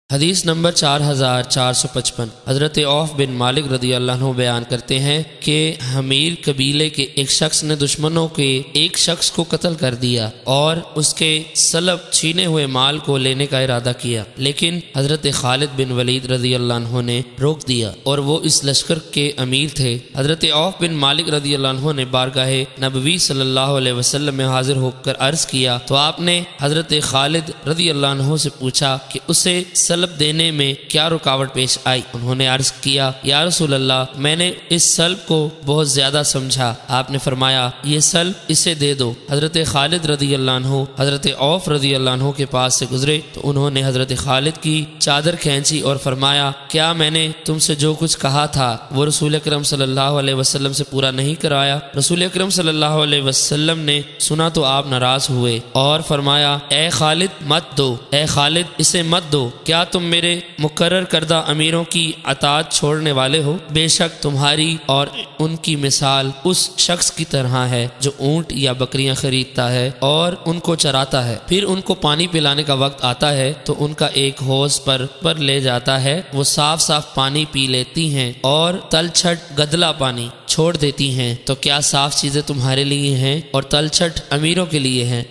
हदीस नंबर 4455। हज़रत औफ बिन मालिक रदी अल्लाह अन्हु बयान करते हैं कि हमीर कबीले के एक शख्स ने दुश्मनों के एक शख्स को कत्ल कर दिया और उसके सलब छीने हुए माल को लेने का इरादा किया, लेकिन हज़रत खालिद बिन वलीद रदी अल्लाह अन्हु ने रोक दिया और वो इस लश्कर के अमीर थे। हज़रत औफ बिन मालिक रदी अल्लाह अन्हु ने बारगाहे नबवी सल्लल्लाहु अलैहि वसल्लम में हाजिर होकर अर्ज किया तो आपने हज़रत खालिद रदी अल्लाह अन्हु से पूछा कि उसे सल्ब देने में क्या रुकावट पेश आई। उन्होंने अर्ज किया, या रसूल अल्लाह, मैंने इस सल्ब को बहुत ज्यादा समझा। आपने फरमाया, ये सल्ब इसे दे दो। हजरत खालिद रदी अल्लाह अन्हु हजरत औफ रदी अल्लाह अन्हु के पास से गुजरे तो उन्होंने हजरत खालिद की चादर खींची और फरमाया, क्या मैंने तुमसे जो कुछ कहा था वो रसूल अकरम सल्लल्लाहु अलैहि वसल्लम से पूरा नहीं कराया? रसूल अकरम सल्लल्लाहु अलैहि वसल्लम ने सुना तो आप नाराज हुए और फरमाया, ए खालिद मत दो, ए खालिद इसे मत दो। क्या तुम मेरे मुकर्रर करदा अमीरों की अतात छोड़ने वाले हो? बेशक तुम्हारी और उनकी मिसाल उस शख्स की तरह है जो ऊंट या बकरियां खरीदता है और उनको चराता है, फिर उनको पानी पिलाने का वक्त आता है तो उनका एक होस पर ले जाता है, वो साफ साफ पानी पी लेती हैं और तलछट गदला पानी छोड़ देती हैं। तो क्या साफ चीजें तुम्हारे लिए हैं और तलछट अमीरों के लिए हैं?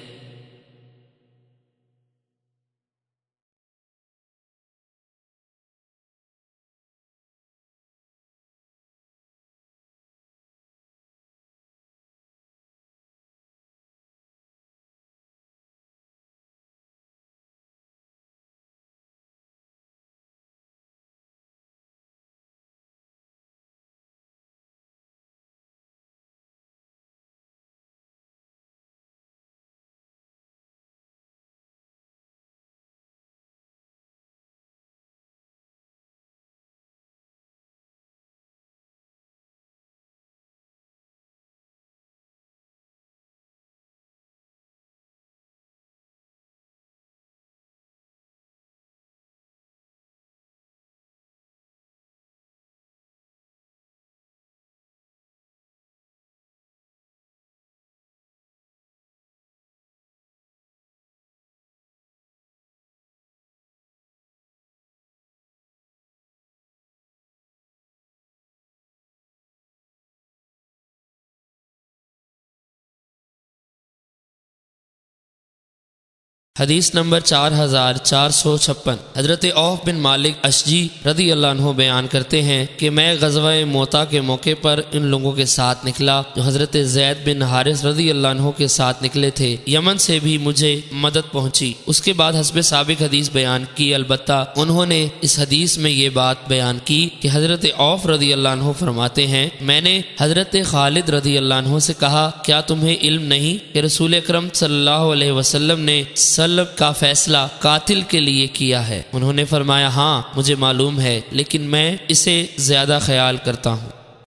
हदीस नंबर 4456। हजरत औफ बिन मालिक अशजी रदी अल्लाह अन्हु बयान करते हैं कि मैं गज़वा मोता के मौके पर इन लोगों के साथ निकला जो हजरत जैद बिन हारिस रदी अल्लाह अन्हु के साथ निकले थे। यमन से भी मुझे मदद पहुंची। उसके बाद हस्बे साबिक हदीस बयान की, अलबत्ता उन्होंने इस हदीस में ये बात बयान की कि हजरत औफ रदी अल्लाह अन्हु फरमाते हैं, मैंने हजरत खालिद रदी अल्लाह अन्हु से कहा, क्या तुम्हें इल्म नहीं कि रसूल अकरम सल्लल्लाहु अलैहि वसल्लम ने सल्ब का फैसला कातिल के लिए किया है? उन्होंने फरमाया, हाँ मुझे मालूम है, लेकिन मैं इसे ज्यादा ख्याल करता हूँ।